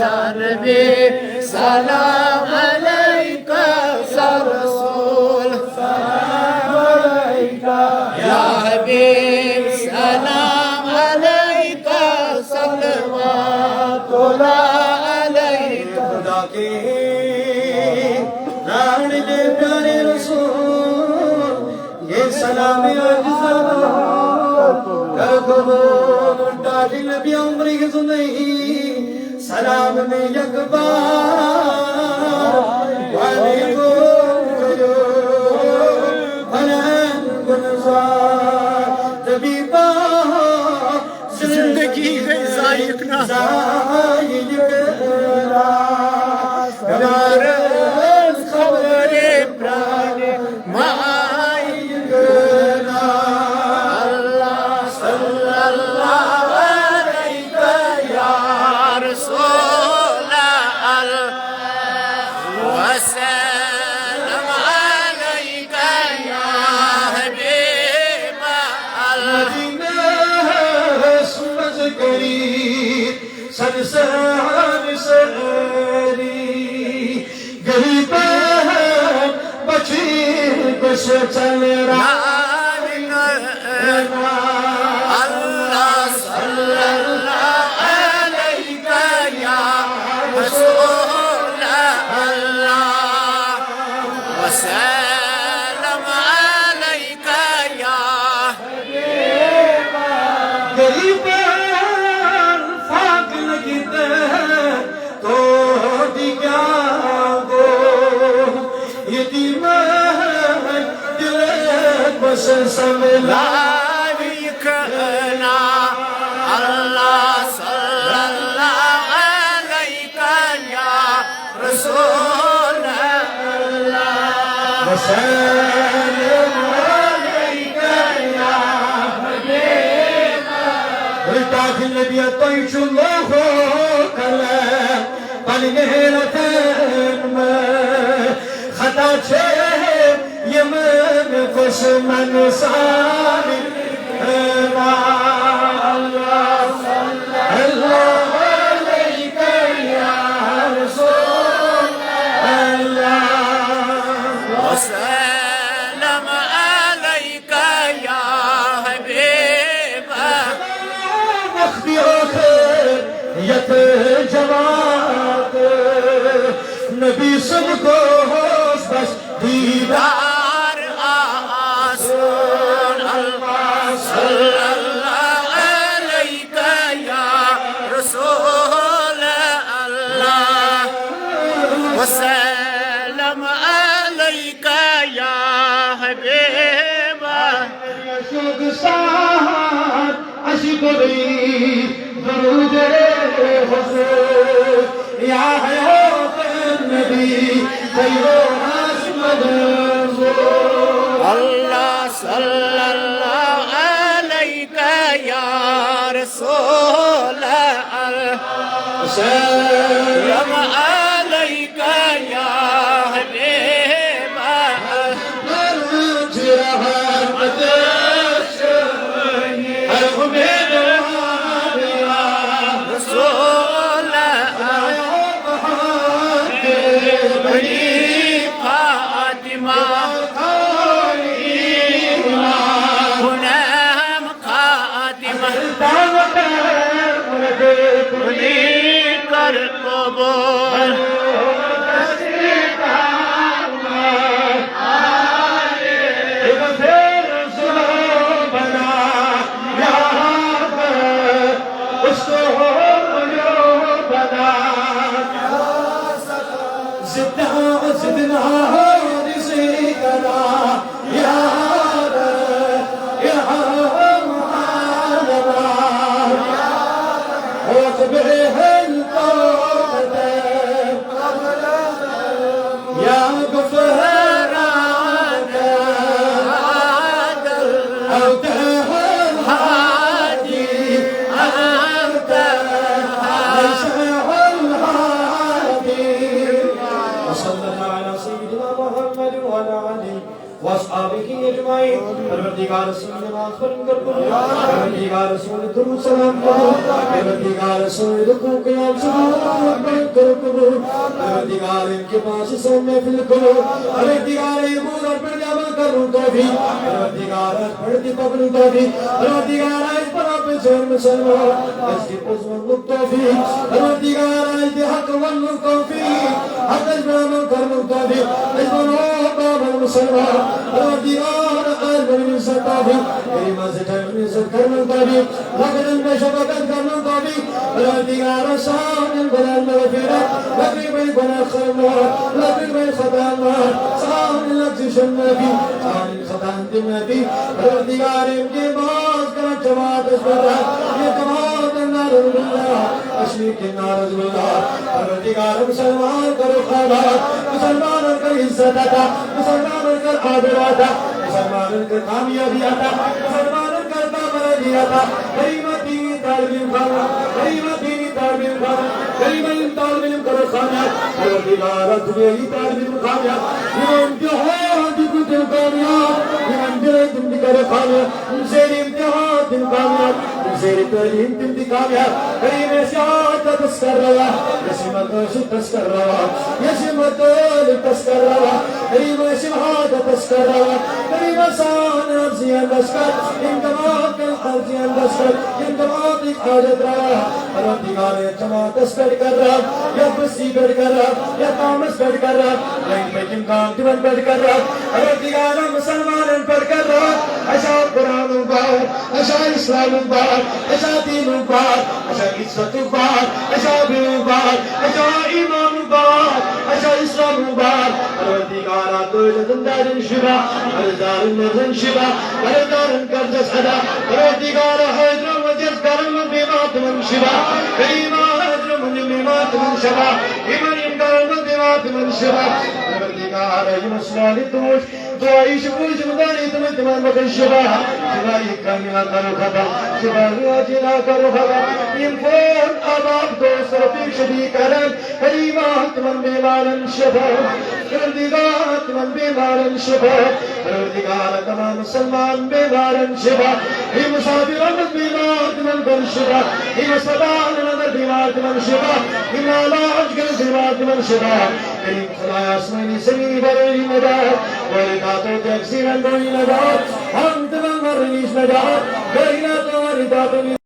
Nabî selam aleyke ya Resul selam aleyke ya Habib selam aleyke salavatullah aleyke खुदा के प्राण दे प्यारे रसूल ये सलाम कर कबूल डाल नबी उम्र की सुनई सलाम में यकबार वालेकुम करो भलन गुलजार तबीबा जिंदगी है ज़ायक ना खबरे प्राण मायकना अल्लाह सल्लल्लाहु अलैहि या रसूल अल्लाह वसल्लम अलैका या हबीब अल्लाह समझ करी संसार सरी गरीब बची बस चल रहा अल्लाह सल्लल्लाहु अलैहि या रसूल अल्लाह वसल्लम अलैका या गरीब फाक लगते तो दिया गो यतीम दिल बस समला करना अल्लाह सल्लल्लाहु अलैहि या रसूल अल्लाह वसल्लम अलैका या हबीब रिताज नबी तयशुल्लाह कलम बलगेरतन खता छे यमन खुशमन सामी नबी सबको बस दीदार आसन अल्लाह सल्लल्लाहु अलैहि या रसूल अल्लाह वसल्लम अलैका या हबीब शुग साथ अशकुरी दरूद हुसूर या अल्लाह सल्लल्लाहु अलैहि या रसूल अल्लाह सल्लम अलैका या हबीब कर कबूल وأصحابه أجمعين परवरदिगार रसूल नमाज फरम कर कबूल परवरदिगार रसूल दुरूद सलाम कबूल परवरदिगार रसूल रुकू क़याम सुजूद कर कबूल परवरदिगार इनके पास से महफिल को परवरदिगार इबादत पर अमल करूं तौफीक परवरदिगार पढ़ती पकड़ूं तौफीक परवरदिगार इस पर आप से मुसलमान इसकी पुज़्वन तौफीक परवरदिगार इस हक वन तौफीक हक इस्लाम करूं तौफीक इस पर मुसलमान परवरदिगार आज बनी तौफीक मेरी मस्जिद में इज्जत करूं तौफीक लगन में शफकत करूं तौफीक परवरदिगार शान बलाल मगफिरत लबी में गुनाह खरमा लबी में खता शान लफ्ज़ नबी शान खता नबी परवरदिगार के बात का जवाब इसका ये जवाब नारुल्लाह अशरीक नारुल्लाह परवरदिगार मुसलमान करो खाना मुसलमान कर इज्जत आता मुसलमान कर आदर आता मुसलमान कर कामयाबी आता मुसलमान कर कामयाबी आता गरीबी तालीम खाना गरीबी तालीम खाना गरीबी तालीम करो खाना परवरदिगार तुम्हें तालीम खाना ये इम्तिहान की कुछ कामयाब ये मंजिल तुम करो खाना उनसे इम्तिहान तुम कामयाब उनसे तालीम तुम कामयाब गरीब से आज तस्कर रहा यशिमत तस्कर रहा यशिमत तस्कर रहा गरीब से आज तस्कर रहा गरीब सान अर्जियां तस्कर इन तमाम के अर्जियां तस्कर इन तमाम की हाजत रहा परवरदिगार जमा तस्कर कर रहा या बसी कर रहा या तामस कर रहा लाइन में किम काम दिवन कर रहा परवरदिगार मुसलमान पर कर रहा ऐसा कुरान बार ऐसा इस्लाम बार ऐसा दीन बार ऐसा इज्जत बार ऐसा भी बार ऐसा ईमान बार ऐसा इस्लाम बार परवरदिगार तो जिंदारिन शिवा हरदारिन शिवा हरदारिन कर्ज सदा परवरदिगार हजर वजस करम बिमात मन शिवा करीमा हजर मन बिमात मन शिवा इमन करम बिमात मन शिवा परवरदिगार यमस्लाली दोष दुआइश पूज मुदारी तुम्हें तुम्हार मकर शिवा शिवा इकरामिया करो खबर शिवा रियाजिना करो खबर इम्फोन आबाद दोस्त रफीक शदी करम करीमा तुमन बेमारन शिवा परवरदिगार तुमन बेमारन शिवा परवरदिगार तमाम मुसलमान बेमारन शिवा ही मुसाफिरन बीमार तुमन कर शिवा ही मुसलमान नजर बीमार तुमन शिवा ही नालाज कर बीमार तुमन शिवा करीम खुदाया आसमानी ज़मीनी बरनी नजात वालिदातों के अक्सीरन बरनी नजात हम तमाम मरनीश नजात गरीना तुम्हारी दातों